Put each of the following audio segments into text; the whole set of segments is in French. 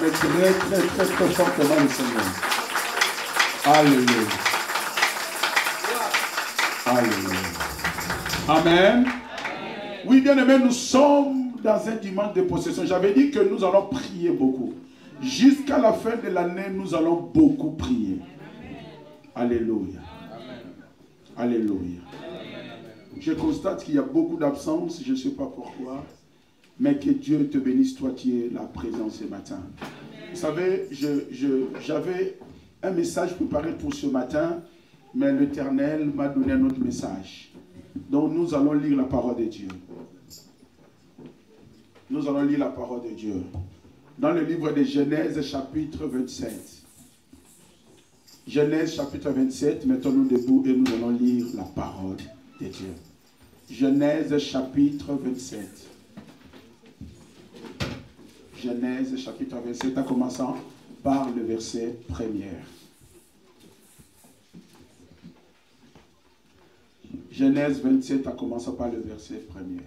acclamez très fortement le Seigneur. Alléluia. Alléluia. Amen. Oui, bien aimé, nous sommes dans un dimanche de possession. J'avais dit que nous allons prier beaucoup. Jusqu'à la fin de l'année, nous allons beaucoup prier. Alléluia. Alléluia. Je constate qu'il y a beaucoup d'absence, je ne sais pas pourquoi, mais que Dieu te bénisse, toi qui es là présent ce matin. Vous savez, j'avais un message préparé pour ce matin, mais l'Éternel m'a donné un autre message. Donc nous allons lire la parole de Dieu. Nous allons lire la parole de Dieu. Dans le livre de Genèse, chapitre 27. Genèse, chapitre 27, mettons-nous debout et nous allons lire la parole de Dieu. Genèse, chapitre 27. Genèse, chapitre 27, en commençant par le verset 1er. Genèse 27, en commençant par le verset 1er.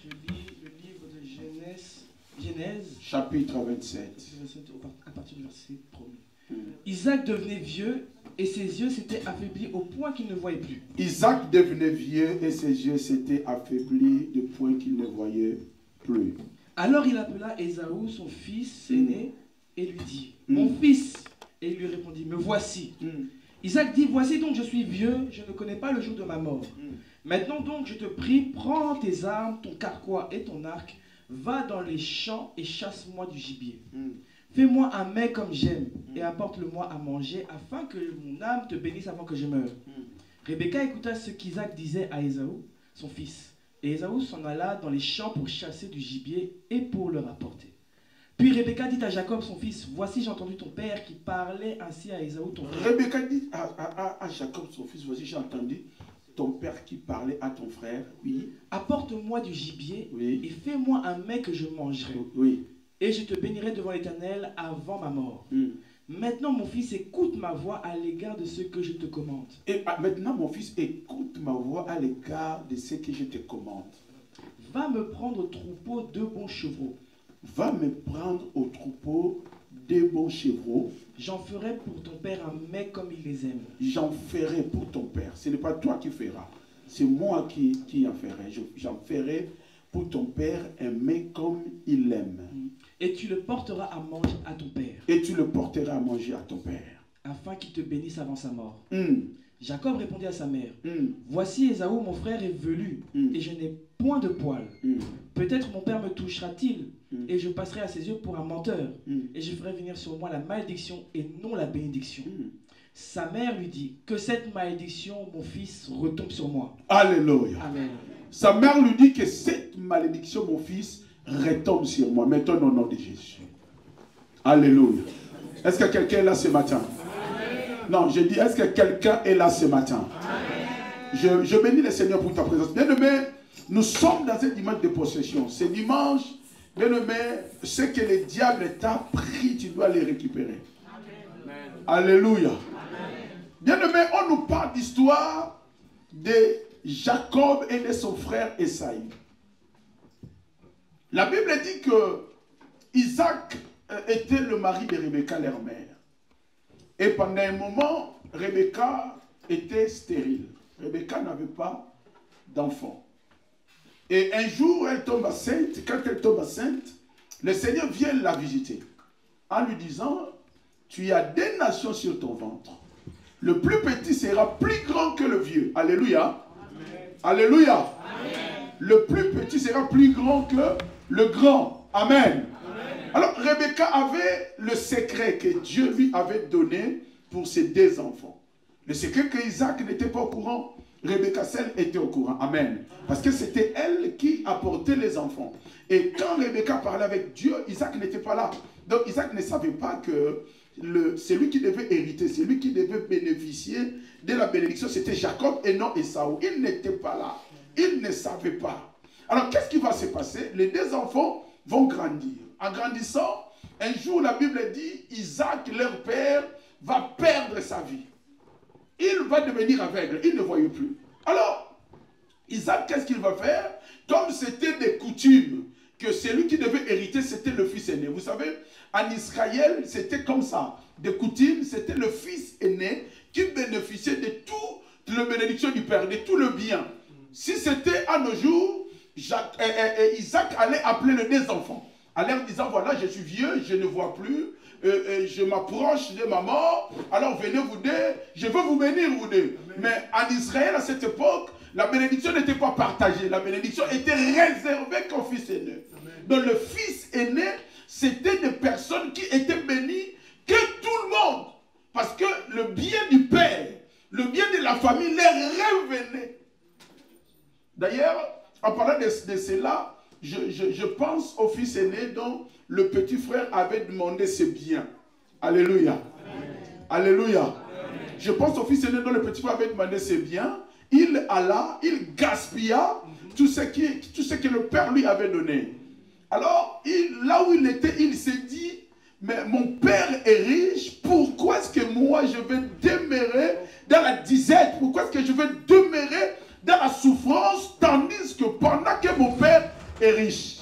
Je lis le livre de Genèse, chapitre 27. À partir du verset 1er. Isaac devenait vieux et ses yeux s'étaient affaiblis au point qu'il ne voyait plus. Isaac devenait vieux et ses yeux s'étaient affaiblis de point qu'il ne voyait plus. Alors il appela Ésaü, son fils aîné, et lui dit, mon fils. Et il lui répondit, me voici. Isaac dit, voici donc je suis vieux, je ne connais pas le jour de ma mort. Maintenant donc je te prie, prends tes armes, ton carquois et ton arc, va dans les champs et chasse-moi du gibier. Fais-moi un mets comme j'aime et apporte-le-moi à manger afin que mon âme te bénisse avant que je meure. Rebecca écouta ce qu'Isaac disait à Ésaü, son fils. Et Ésaü s'en alla dans les champs pour chasser du gibier et pour le rapporter. Puis Rebecca dit à Jacob, son fils, voici j'ai entendu ton père qui parlait ainsi à Ésaü, ton frère. Rebecca dit à Jacob, son fils, voici j'ai entendu ton père qui parlait à ton frère. Oui. Apporte-moi du gibier et fais-moi un mets que je mangerai. Oui. Et je te bénirai devant l'Éternel avant ma mort. Maintenant, mon fils, écoute ma voix à l'égard de ce que je te commande. Et maintenant, mon fils, écoute ma voix à l'égard de ce que je te commande. Va me prendre au troupeau 2 bons chevreaux. Va me prendre au troupeau 2 bons chevreaux. J'en ferai pour ton père un mets comme il les aime. J'en ferai pour ton père. Ce n'est pas toi qui feras. C'est moi qui en ferai. J'en ferai pour ton père un mets comme il l'aime. Et tu le porteras à manger à ton père. Et tu le porteras à manger à ton père. Afin qu'il te bénisse avant sa mort. Jacob répondit à sa mère, voici Ésaü, mon frère, est velu, et je n'ai point de poils. Peut-être mon père me touchera-t-il, et je passerai à ses yeux pour un menteur, et je ferai venir sur moi la malédiction et non la bénédiction. Sa mère lui dit, que cette malédiction, mon fils, retombe sur moi. Alléluia. Amen. Sa mère lui dit que cette malédiction, mon fils, retombe sur moi. Mettons au nom de Jésus. Alléluia. Est-ce que quelqu'un est là ce matin? Non, je dis, est-ce que quelqu'un est là ce matin? Je bénis le Seigneur pour ta présence. Bien-aimé, nous sommes dans un dimanche de possession. Ce dimanche, bien-aimé, ce que le diable t'a pris, tu dois les récupérer. Amen. Alléluia. Bien-aimé, on nous parle d'histoire de Jacob et de son frère Esaïe. La Bible dit que Isaac était le mari de Rebecca, leur mère. Et pendant un moment, Rebecca était stérile. Rebecca n'avait pas d'enfant. Et un jour, elle tombe enceinte. Quand elle tombe enceinte, le Seigneur vient la visiter en lui disant, tu as 2 nations sur ton ventre. Le plus petit sera plus grand que le vieux. Alléluia. Amen. Alléluia. Amen. Le plus petit sera plus grand que le grand. Amen. Alors, Rebecca avait le secret que Dieu lui avait donné pour ses 2 enfants. Le secret que Isaac n'était pas au courant, Rebecca seule était au courant. Amen. Parce que c'était elle qui apportait les enfants. Et quand Rebecca parlait avec Dieu, Isaac n'était pas là. Donc, Isaac ne savait pas que c'est lui qui devait hériter, c'est lui qui devait bénéficier de la bénédiction. C'était Jacob et non Ésaü. Il n'était pas là. Il ne savait pas. Alors, qu'est-ce qui va se passer? Les 2 enfants vont grandir. En grandissant, un jour, la Bible dit, Isaac, leur père, va perdre sa vie. Il va devenir aveugle. Il ne voyait plus. Alors, Isaac, qu'est-ce qu'il va faire? Comme c'était des coutumes que celui qui devait hériter, c'était le fils aîné. Vous savez, en Israël, c'était comme ça. De coutume, c'était le fils aîné qui bénéficiait de toute la bénédiction du père, de tout le bien. Si c'était à nos jours, Isaac allait appeler les deux enfants, en leur disant, voilà, je suis vieux, je ne vois plus, je m'approche de ma mort, alors venez vous deux, je veux vous bénir vous deux. Amen. Mais en Israël, à cette époque, la bénédiction n'était pas partagée, la bénédiction était réservée qu'au fils aîné. Amen. Donc le fils aîné, c'était des personnes qui étaient bénies que tout le monde. Parce que le bien du père, le bien de la famille leur revenait. D'ailleurs, en parlant de cela, je pense au fils aîné dont le petit frère avait demandé ses biens. Alléluia. Amen. Alléluia. Amen. Je pense au fils aîné dont le petit frère avait demandé ses biens. Il alla, il gaspilla tout ce que le père lui avait donné. Alors, là où il était, il s'est dit, mais mon père est riche, pourquoi est-ce que moi je vais demeurer dans la disette? Pourquoi est-ce que je vais demeurer dans la souffrance, tandis que pendant que mon père est riche?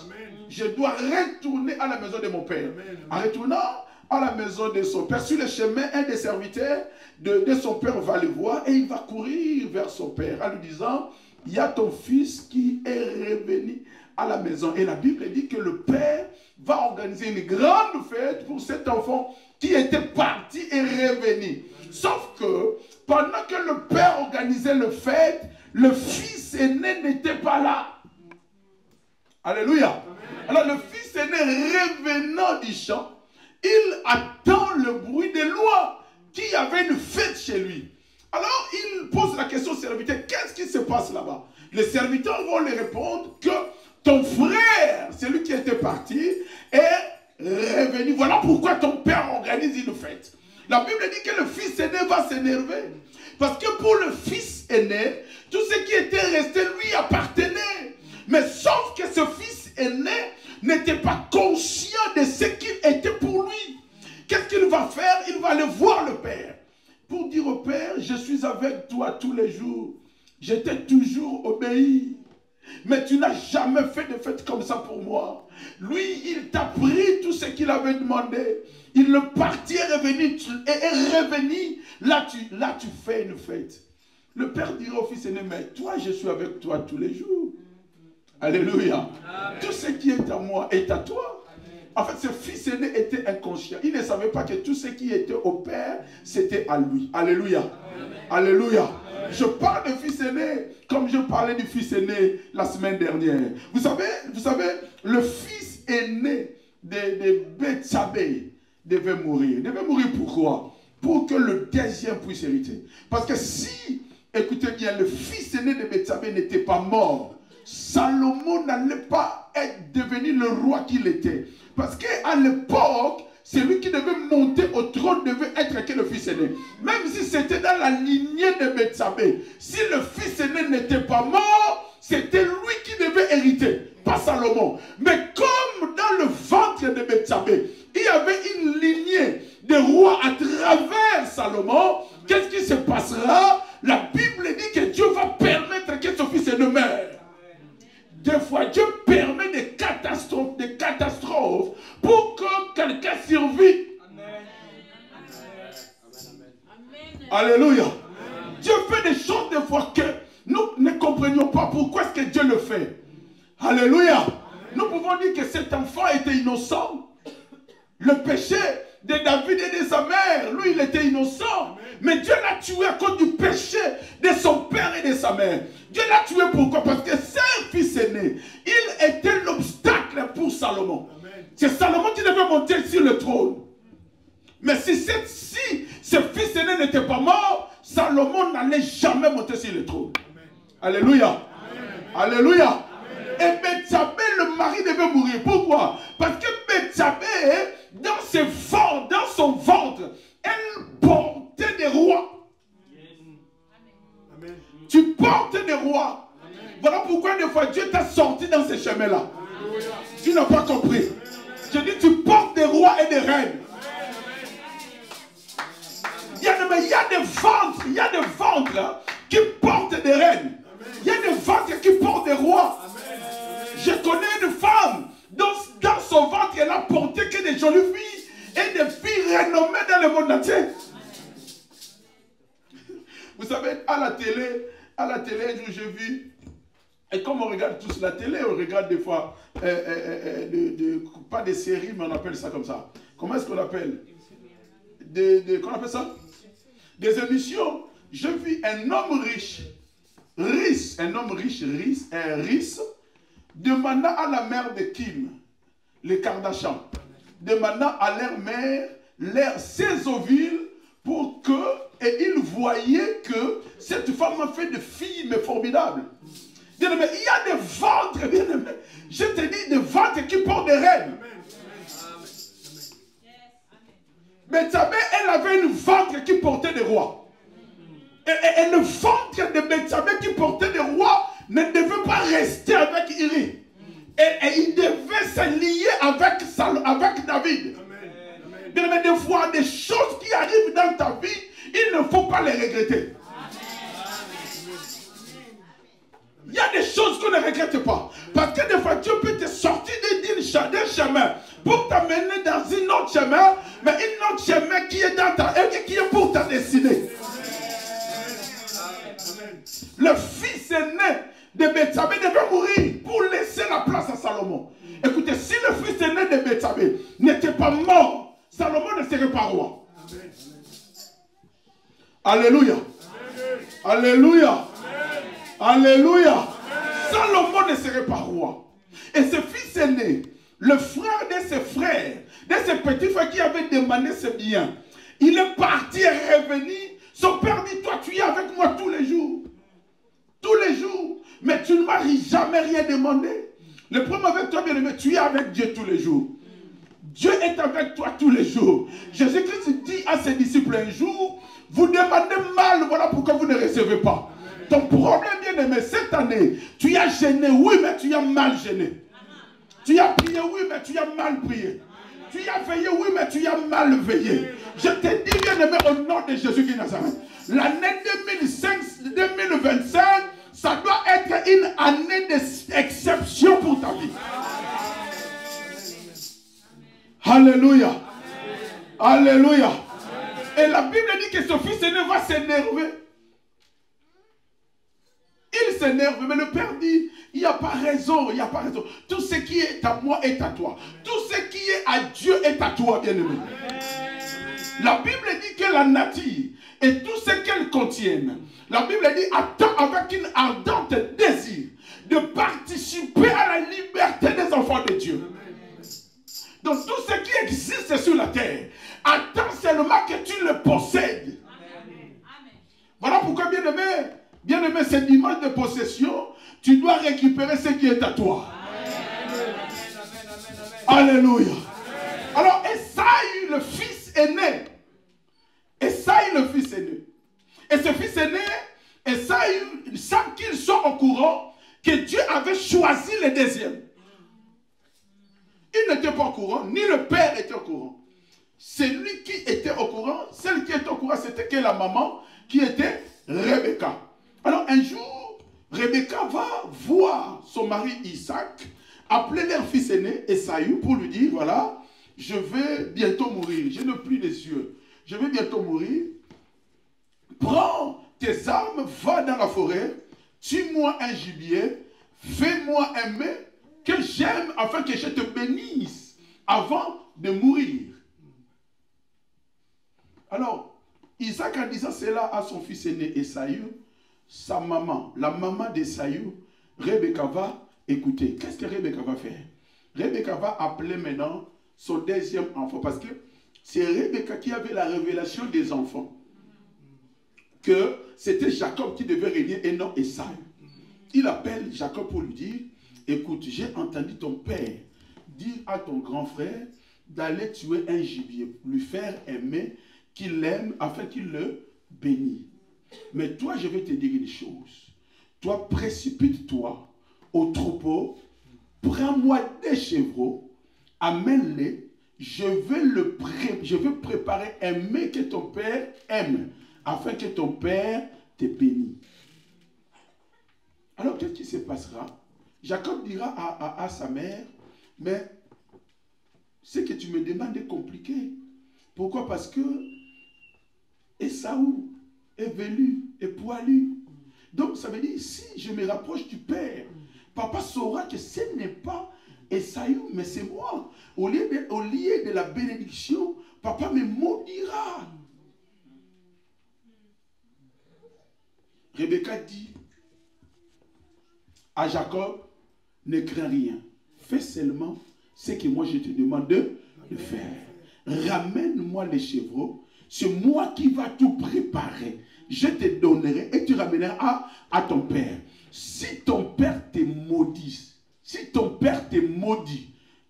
Je dois retourner à la maison de mon père. Amen. En retournant à la maison de son père, sur le chemin, un des serviteurs de son père va le voir et il va courir vers son père en lui disant, il y a ton fils qui est revenu à la maison. Et la Bible dit que le père va organiser une grande fête pour cet enfant qui était parti et revenu. Sauf que pendant que le père organisait la fête, le fils aîné n'était pas là. Alléluia. Alors le fils aîné revenant du champ, il attend le bruit de loin qu'il y avait une fête chez lui. Alors il pose la question au serviteur, qu'est-ce qui se passe là-bas? Les serviteurs vont lui répondre que ton frère, celui qui était parti, est revenu. Voilà pourquoi ton père organise une fête. La Bible dit que le fils aîné va s'énerver. Parce que pour le fils aîné, tout ce qui était resté lui appartenait. Mais sauf que ce fils aîné n'était pas conscient de ce qu'il était pour lui. Qu'est-ce qu'il va faire? Il va aller voir le père. Pour dire au père, je suis avec toi tous les jours. Je t'ai toujours obéi. Mais tu n'as jamais fait de fête comme ça pour moi. Lui, il t'a pris tout ce qu'il avait demandé. Il le parti est revenu. Là, tu fais une fête. Le père dira au fils aîné, mais toi, je suis avec toi tous les jours. Alléluia. Amen. Tout ce qui est à moi est à toi. Amen. En fait, ce fils aîné était inconscient. Il ne savait pas que tout ce qui était au père, c'était à lui. Alléluia. Amen. Alléluia. Amen. Je parle de fils aîné comme je parlais du fils aîné la semaine dernière. Vous savez, le fils aîné de Bethsabée devait mourir. Il devait mourir pourquoi? Pour que le deuxième puisse hériter. Parce que si, écoutez bien, le fils aîné de Bethsabée n'était pas mort, Salomon n'allait pas être devenu le roi qu'il était. Parce qu'à l'époque, celui qui devait monter au trône devait être que le fils aîné. Même si c'était dans la lignée de Bethsabée, si le fils aîné n'était pas mort, c'était lui qui devait hériter, pas Salomon. Mais comme dans le ventre de Bethsabée, il y avait une lignée de rois à travers Salomon, qu'est-ce qui se passera? La Bible dit que Dieu va permettre que son fils aîné meure. Des fois, Dieu permet des catastrophes pour que quelqu'un survive. Alléluia. Dieu fait des choses des fois que nous ne comprenions pas pourquoi est-ce que Dieu le fait. Alléluia. Amen. Nous pouvons dire que cet enfant était innocent. Le péché de David et de sa mère, lui il était innocent. Amen. Mais Dieu l'a tué à cause du péché de son père et de sa mère. Dieu l'a tué pourquoi? Parce que c'est un fils aîné. Il était l'obstacle pour Salomon. C'est Salomon qui devait monter sur le trône. Mais si ce fils aîné n'était pas mort, Salomon n'allait jamais monter sur le trône. Amen. Alléluia. Amen. Alléluia. Amen. Et Bethsabée, le mari devait mourir. Pourquoi? Parce que Bethsabée, dans son ventre, elle portait des rois. Amen. Tu portes des rois. Amen. Voilà pourquoi des fois Dieu t'a sorti dans ces chemins-là. Tu n'as pas compris. Je dis, tu portes des rois et des reines. Il y a des ventres qui portent des reines. Il y a des ventres qui portent des rois. Je connais une femme à la télé, un jour j'ai vu, et comme on regarde tous la télé, on regarde des fois, pas des séries, mais on appelle ça comme ça. Comment est-ce qu'on appelle? Qu'on appelle ça? Des émissions. J'ai vu un homme riche, demandant à la mère de Kim, les Kardashian, demandant à leur mère ses ovules pour que, et il voyait que cette femme a fait de filles mais formidables. Bien-aimé, il y a des ventres, bien-aimé. Je te dis, des ventres qui portent des reines. Mais Bethsabée, elle avait une ventre qui portait des rois. Et le ventre de Bethsabée qui portait des rois ne devait pas rester avec Iri. Et il devait se lier avec David. Bien-aimé, des fois, des choses qui arrivent dans ta vie, il ne faut pas les regretter. Il y a des choses qu'on ne regrette pas. Parce que des fois, Dieu peut te sortir d'un chemin pour t'amener dans un autre chemin, mais un autre chemin qui est, qui est pour ta destinée. Le fils aîné de Bethsabée devait mourir pour laisser la place à Salomon. Écoutez, si le fils aîné de Bethsabée n'était pas mort, Salomon ne serait pas roi. Alléluia. Alléluia. Alléluia. Salomon ne serait pas roi. Et ce fils aîné, le frère de ses frères, de ses petits frères qui avaient demandé ses biens, il est parti et revenu. Son père dit, toi tu es avec moi tous les jours. Tous les jours. Mais tu ne m'as jamais rien demandé. Le problème avec toi, bien aimé, tu es avec Dieu tous les jours. Dieu est avec toi tous les jours. Jésus-Christ dit à ses disciples un jour, vous demandez mal, voilà pourquoi vous ne recevez pas. Ton problème, bien aimé, cette année, tu as gêné, oui, mais tu as mal gêné. Tu as prié, oui, mais tu as mal prié. Tu as veillé, oui, mais tu as mal veillé. Je te dis, bien aimé, au nom de Jésus de Nazareth, l'année 2025, ça doit être une année d'exception pour ta vie. Alléluia. Alléluia. Et la Bible dit que ce fils aîné va s'énerver. Il s'énerve, mais le père dit, il n'y a pas raison, il n'y a pas raison. Tout ce qui est à moi est à toi. Tout ce qui est à Dieu est à toi, bien-aimé. La Bible dit que la nature et tout ce qu'elle contient, la Bible dit, attend avec une ardente désir de participer à la liberté des enfants de Dieu. Donc tout ce qui existe sur la terre, attends seulement que tu le possèdes. Voilà pourquoi, bien-aimé, cette image de possession, tu dois récupérer ce qui est à toi. Alléluia. Alors, Esaïe, le fils aîné. Esaïe, le fils aîné. Et ce fils aîné, Esaïe, sans qu'il soit au courant que Dieu avait choisi le deuxième. Il n'était pas au courant, ni le père était au courant. Celui qui était au courant, celle qui était au courant, c'était que la maman qui était Rebecca. Alors un jour, Rebecca va voir son mari Isaac, appeler leur fils aîné, Esaü, pour lui dire, voilà, je vais bientôt mourir, je n'ai plus les yeux, je vais bientôt mourir. Prends tes armes, va dans la forêt, tue-moi un gibier, fais-moi un mets que j'aime afin que je te bénisse avant de mourir. Alors, Isaac en disant cela à son fils aîné Esaü, sa maman, la maman d'Esaü, Rebecca va écouter. Qu'est-ce que Rebecca va faire? Rebecca va appeler maintenant son deuxième enfant, parce que c'est Rebecca qui avait la révélation des enfants, que c'était Jacob qui devait régner et non Esaü. Il appelle Jacob pour lui dire, écoute, j'ai entendu ton père dire à ton grand frère d'aller tuer un gibier, lui faire aimer qu'il aime afin qu'il le bénisse. Mais toi, je vais te dire une chose. Toi, précipite-toi au troupeau, prends-moi des chevreaux, amène-les, je vais préparer un mets que ton père aime, afin que ton père te bénisse. Alors, qu'est-ce qui se passera? Jacob dira à sa mère, mais ce que tu me demandes est compliqué. Pourquoi? Parce que Esaü est velu et poilu. Donc ça veut dire, si je me rapproche du Père, papa saura que ce n'est pas Esaü, mais c'est moi. Au lieu de la bénédiction, papa me maudira. Rebecca dit à Jacob, ne crains rien. Fais seulement ce que moi je te demande de faire. Ramène-moi les chevreaux. C'est moi qui va tout préparer. Je te donnerai et tu ramèneras à ton père. Si ton père te maudit,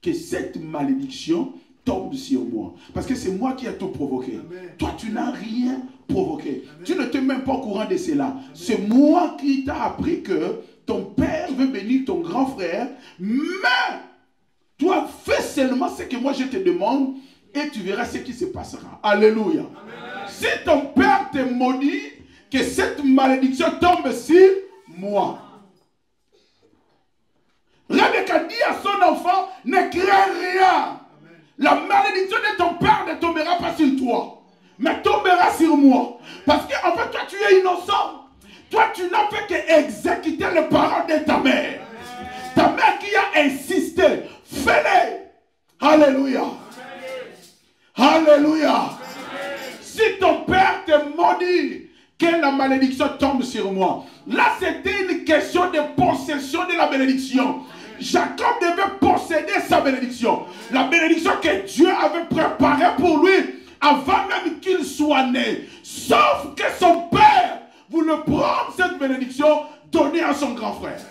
que cette malédiction tombe sur moi. Parce que c'est moi qui ai tout provoqué. Amen. Toi, tu n'as rien provoqué. Amen. Tu ne t'es même pas au courant de cela. C'est moi qui t'ai appris que ton père veut bénir ton grand frère, mais toi, fais seulement ce que moi je te demande et tu verras ce qui se passera. Alléluia. Amen. Si ton père te maudit, que cette malédiction tombe sur moi. Rebecca dit à son enfant, ne crains rien. La malédiction de ton père ne tombera pas sur toi, mais tombera sur moi. Parce qu'en fait, toi, tu es innocent. Toi, tu n'as fait qu'exécuter les paroles de ta mère. Ta mère qui a insisté, fais-les. Alléluia. Alléluia. Si ton père te maudit, que la malédiction tombe sur moi. Là, c'était une question de possession de la bénédiction. Jacob devait posséder sa bénédiction. La bénédiction que Dieu avait préparée pour lui avant même qu'il soit né. Sauf que son père voulait prendre cette bénédiction donnée à son grand frère.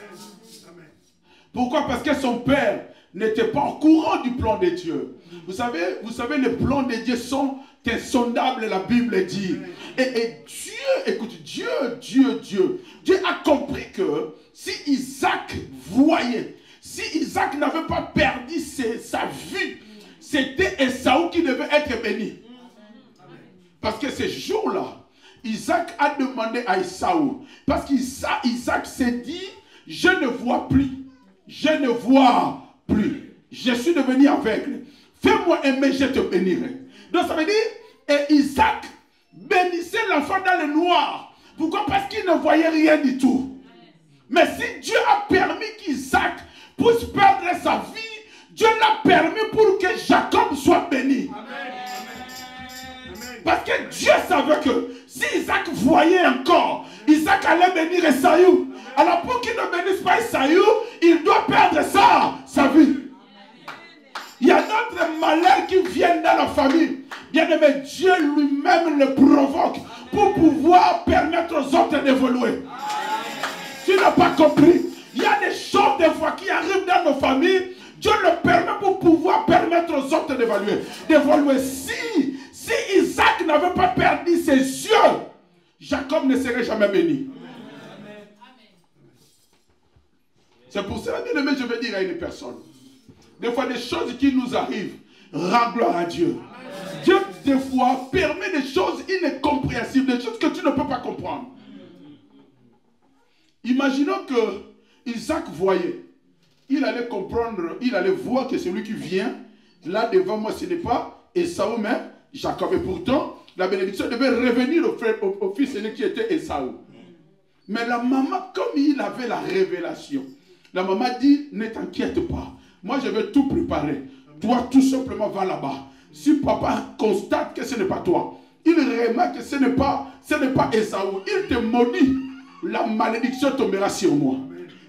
Pourquoi? Parce que son père n'était pas au courant du plan de Dieu. Vous savez, les plans de Dieu sont insondables, la Bible dit. Et Dieu, écoute, Dieu a compris que si Isaac voyait, si Isaac n'avait pas perdu sa vue, c'était Esaü qui devait être béni. Parce que ce jour-là, Isaac a demandé à Esaü, parce qu'Isaac s'est dit, je ne vois plus, je ne vois plus, je suis devenu aveugle, fais-moi aimer, je te bénirai. Donc ça veut dire, et Isaac bénissait l'enfant dans le noir. Pourquoi? Parce qu'il ne voyait rien du tout. Mais si Dieu a permis qu'Isaac puisse perdre sa vie, Dieu l'a permis pour que Jacob soit béni. Amen. Parce que Dieu savait que si Isaac voyait encore, Isaac allait bénir Esaü. Alors pour qu'il ne bénisse pas Esaü, il doit perdre sa vie. Il y a d'autres malheurs qui viennent dans la famille. Bien aimé, Dieu lui-même le provoque pour pouvoir permettre aux autres d'évoluer. Tu n'as pas compris. Il y a des choses des fois qui arrivent dans nos familles. Dieu le permet pour pouvoir permettre aux autres d'évoluer. Si Isaac n'avait pas perdu ses yeux, Jacob ne serait jamais béni. C'est pour cela, bien aimé, je vais dire à une personne. Des fois, des choses qui nous arrivent, rends gloire à Dieu. Dieu, des fois, permet des choses incompréhensibles, des choses que tu ne peux pas comprendre. Imaginons que Isaac voyait. Il allait comprendre, il allait voir que celui qui vient, là devant moi, ce n'est pas Esaü, mais Jacob. Et pourtant, la bénédiction devait revenir au fils aîné qui était Esaü. Mais la maman, comme il avait la révélation, la maman dit, ne t'inquiète pas. Moi, je vais tout préparer. Toi, tout simplement, va là-bas. Si papa constate que ce n'est pas toi, il remarque que ce n'est pas Esaü, il te maudit. La malédiction tombera sur moi.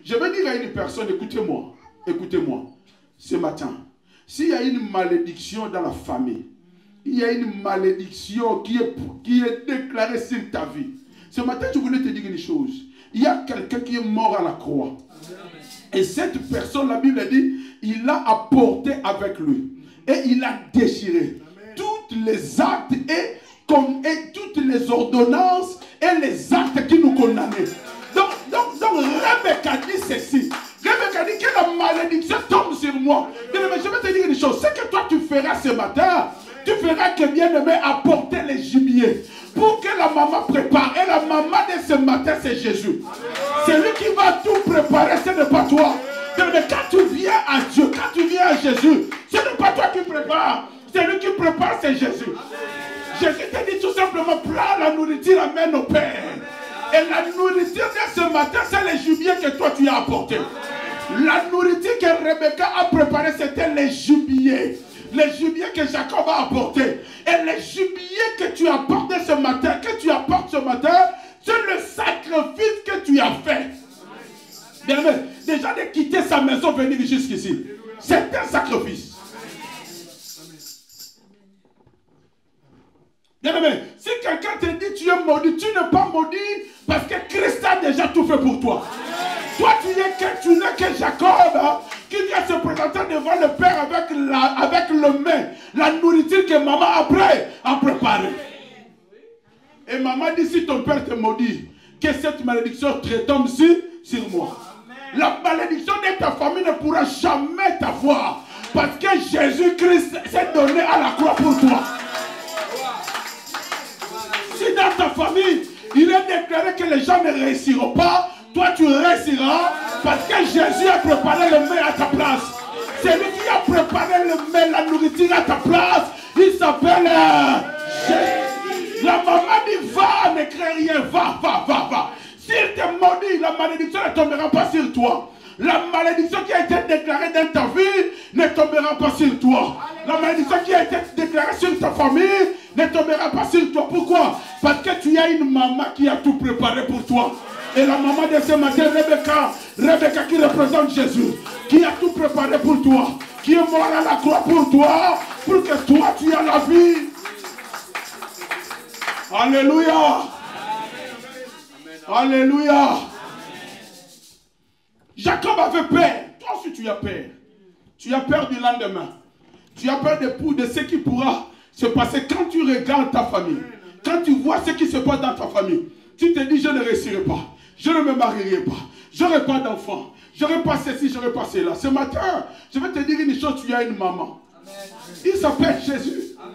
Je vais dire à une personne, écoutez-moi, ce matin, s'il y a une malédiction dans la famille, il y a une malédiction qui est déclarée sur ta vie. Ce matin, je voulais te dire une chose. Il y a quelqu'un qui est mort à la croix. Et cette personne, la Bible dit, il l'a apporté avec lui. Et il a déchiré toutes les actes et toutes les ordonnances et les actes qui nous condamnaient. Donc Rebecca dit ceci. Rebecca dit que la malédiction tombe sur moi. Mais je vais te dire une chose. Ce que toi tu feras ce matin, tu feras que bien-aimé apporter les gibiers. Pour que la maman prépare. Et la maman de ce matin, c'est Jésus. C'est lui qui va tout préparer, ce n'est pas toi. Mais quand tu viens à Dieu, quand tu viens à Jésus, ce n'est pas toi qui prépares. C'est lui qui prépare, c'est Jésus. Jésus te dit tout simplement, prends la nourriture, amène au Père. Et la nourriture de ce matin, c'est les gibiers que toi tu as apporté. La nourriture que Rebecca a préparée, c'était les gibiers. Les gibiers que Jacob a apportés. Et les gibiers que tu apportes ce matin, c'est le sacrifice que tu as fait. Bien aimé, déjà de quitter sa maison, venir jusqu'ici, c'est un sacrifice. Bien aimé, si quelqu'un te dit tu es maudit, tu n'es pas maudit parce que Christ a déjà tout fait pour toi. Toi, tu n'es que Jacob, hein, qui vient se présenter devant le Père avec le mets, la nourriture que maman a préparée. Et maman dit, si ton père te maudit, que cette malédiction te tombe sur moi. La malédiction de ta famille ne pourra jamais t'avoir. Parce que Jésus-Christ s'est donné à la croix pour toi. Si dans ta famille, il est déclaré que les gens ne réussiront pas, toi tu réussiras parce que Jésus a préparé le mets à ta place. C'est lui qui a préparé le mets, la nourriture à ta place. Il s'appelle Jésus. La maman dit, va, ne crée rien, va. S'il te maudit, la malédiction ne tombera pas sur toi. La malédiction qui a été déclarée dans ta vie ne tombera pas sur toi. La malédiction qui a été déclarée sur ta famille ne tombera pas sur toi. Pourquoi? Parce que tu as une maman qui a tout préparé pour toi. Et la maman de ce matin, Rebecca qui représente Jésus, qui a tout préparé pour toi, qui est mort à la croix pour toi, pour que toi tu aies la vie. Alléluia. Alléluia. Jacob avait peur. Toi aussi tu as peur. Tu as peur du lendemain. Tu as peur de ce qui pourra se passer quand tu regardes ta famille. Quand tu vois ce qui se passe dans ta famille. Tu te dis, je ne réussirai pas. Je ne me marierai pas. Je n'aurai pas d'enfant. Je n'aurai pas ceci, je n'aurai pas cela. Ce matin, je vais te dire une chose, tu as une maman. Amen. Il s'appelle Jésus. Amen.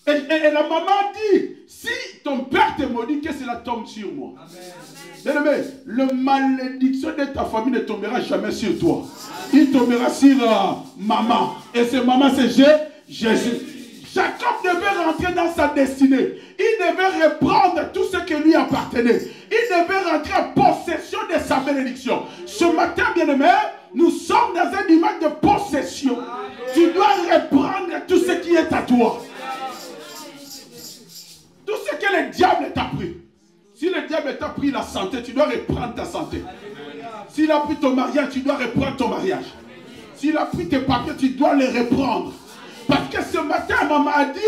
Et la maman dit, si ton père te maudit, que cela tombe sur moi. Bien aimé, le malédiction de ta famille ne tombera jamais sur toi. Il tombera sur maman. Et ce maman, c'est Jésus. Jacob devait rentrer dans sa destinée. Il devait reprendre tout ce qui lui appartenait. Il devait rentrer en possession de sa bénédiction. Ce matin, bien-aimé, nous sommes dans un dimanche de possession. Tu dois reprendre tout ce qui est à toi. Tout ce que le diable t'a pris. Si le diable t'a pris la santé, tu dois reprendre ta santé. S'il a pris ton mariage, tu dois reprendre ton mariage. S'il a pris tes papiers, tu dois les reprendre. Parce que ce matin, maman a dit,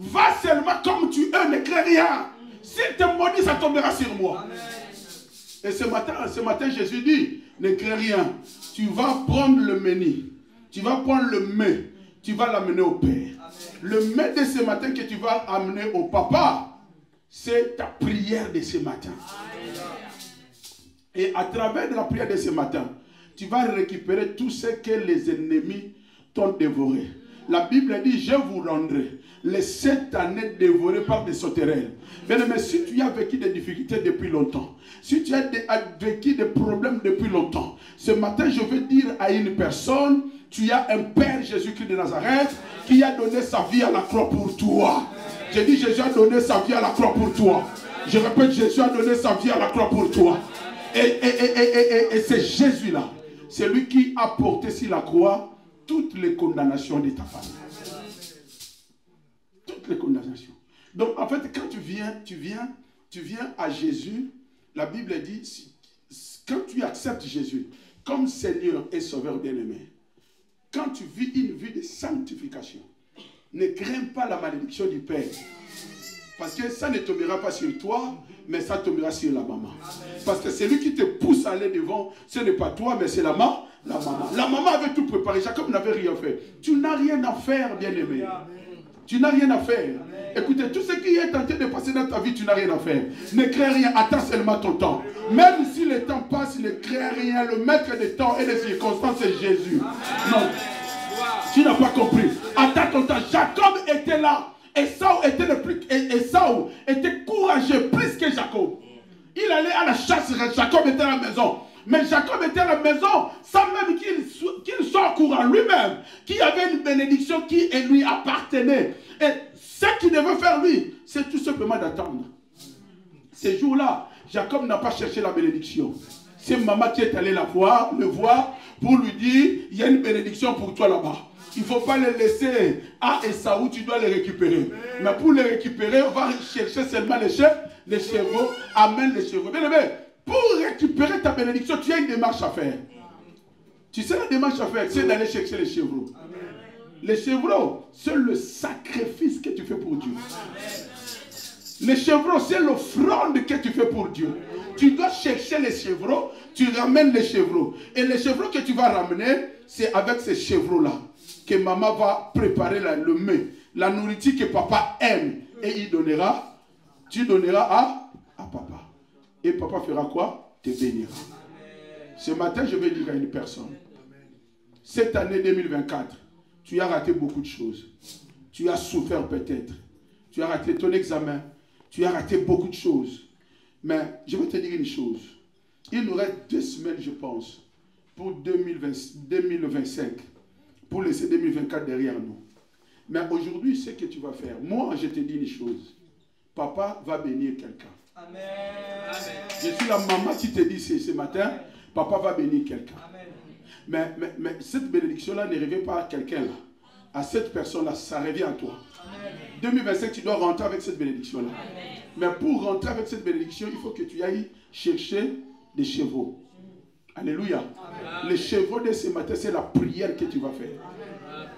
va seulement comme tu es, ne crée rien. S'il te maudit, ça tombera sur moi. Amen. Et ce matin, Jésus dit, ne crée rien. Tu vas prendre le menu. Tu vas prendre le mets. Tu vas l'amener au Père. Amen. Le mets de ce matin que tu vas amener au Papa, c'est ta prière de ce matin. Amen. Et à travers de la prière de ce matin, tu vas récupérer tout ce que les ennemis t'ont dévoré. La Bible dit, je vous rendrai les 7 années dévorées par des sauterelles. Bien aimé, si tu as vécu des difficultés depuis longtemps, si tu as vécu des problèmes depuis longtemps, ce matin, je veux dire à une personne, tu as un Père Jésus-Christ de Nazareth qui a donné sa vie à la croix pour toi. J'ai dit, Jésus a donné sa vie à la croix pour toi. Je répète, Jésus a donné sa vie à la croix pour toi. Et c'est Jésus-là, c'est lui qui a porté sur la croix toutes les condamnations de ta famille. Toutes les condamnations. Donc en fait, quand tu viens à Jésus, la Bible dit, quand tu acceptes Jésus comme Seigneur et Sauveur bien-aimé, quand tu vis une vie de sanctification, ne crains pas la malédiction du Père. Parce que ça ne tombera pas sur toi, mais ça tombera sur la maman. Parce que c'est lui qui te pousse à aller devant, ce n'est pas toi, mais c'est la maman. La maman avait tout préparé, Jacob n'avait rien fait. Tu n'as rien à faire, bien-aimé. Tu n'as rien à faire. Écoutez, tout ce qui est tenté de passer dans ta vie, tu n'as rien à faire. Ne crée rien, attends seulement ton temps. Même si le temps passe, ne crée rien. Le maître des temps et des circonstances, c'est Jésus. Non, tu n'as pas compris. Attends ton temps. Jacob était là. Esaü était courageux plus que Jacob. Il allait à la chasse, Jacob était à la maison. Mais Jacob était à la maison sans même qu'il soit au courant lui-même, qui avait une bénédiction qui lui appartenait. Et ce qu'il devait faire lui, c'est tout simplement d'attendre. Ces jours-là, Jacob n'a pas cherché la bénédiction. C'est maman qui est allée le voir pour lui dire, il y a une bénédiction pour toi là-bas. Il ne faut pas les laisser à Esaü, tu dois les récupérer. Mais pour les récupérer, on va chercher seulement les chevaux, amène les chevaux. Bien aimé, pour récupérer ta bénédiction, tu as une démarche à faire. Tu sais la démarche à faire, c'est d'aller chercher les chevaux. Les chevaux, c'est le sacrifice que tu fais pour Dieu. Les chevaux, c'est l'offrande que tu fais pour Dieu. Tu dois chercher les chevaux, tu ramènes les chevaux. Et les chevaux que tu vas ramener, c'est avec ces chevaux-là que maman va préparer le mets, la nourriture que papa aime. Et tu donneras à papa. Et papa fera quoi? Te bénira. Ce matin, je vais dire à une personne, cette année 2024, tu as raté beaucoup de choses. Tu as souffert peut-être. Tu as raté ton examen. Tu as raté beaucoup de choses. Mais je vais te dire une chose. Il nous reste 2 semaines, je pense, pour 2025, pour laisser 2024 derrière nous. Mais aujourd'hui, ce que tu vas faire, moi, je te dis une chose. Papa va bénir quelqu'un. Amen. Je suis la maman qui te dit ce matin, papa va bénir quelqu'un. Mais cette bénédiction-là ne revient pas à quelqu'un là. À cette personne-là, ça revient à toi. Amen. 2025, tu dois rentrer avec cette bénédiction-là. Mais pour rentrer avec cette bénédiction, il faut que tu ailles chercher des chevaux. Alléluia. Amen. Les chevaux de ce matin, c'est la prière que tu vas faire. Amen.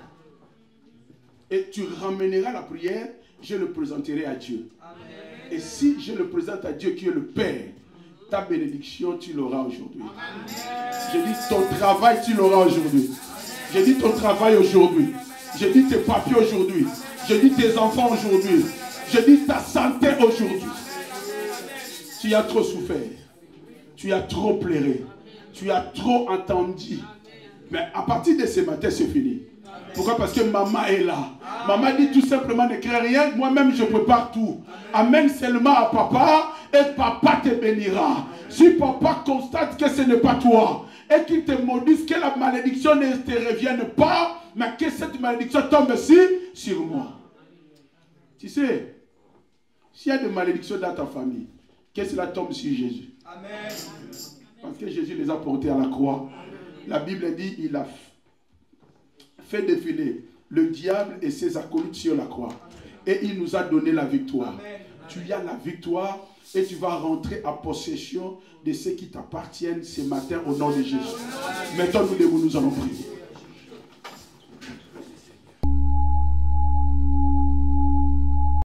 Et tu ramèneras la prière, je le présenterai à Dieu. Amen. Et si je le présente à Dieu qui est le Père, ta bénédiction, tu l'auras aujourd'hui. Je dis ton travail, tu l'auras aujourd'hui. Je dis ton travail aujourd'hui. Je dis tes papiers aujourd'hui. Je dis tes enfants aujourd'hui. Je dis ta santé aujourd'hui. Tu as trop souffert. Tu as trop pleuré. Tu as trop entendu. Mais à partir de ce matin, c'est fini. Pourquoi? Parce que maman est là. Maman dit tout simplement ne crée rien. Moi-même, je prépare tout. Amène seulement à papa et papa te bénira. Si papa constate que ce n'est pas toi et qu'il te maudisse, que la malédiction ne te revienne pas, mais que cette malédiction tombe sur moi. Tu sais, s'il y a des malédictions dans ta famille, que cela tombe sur Jésus. Amen. Parce que Jésus les a portés à la croix. La Bible dit il a fait défiler le diable et ses acolytes sur la croix. Et il nous a donné la victoire. Amen. Tu as la victoire et tu vas rentrer en possession de ce qui t'appartiennent ce matin au nom de Jésus. Maintenant, nous allons prier.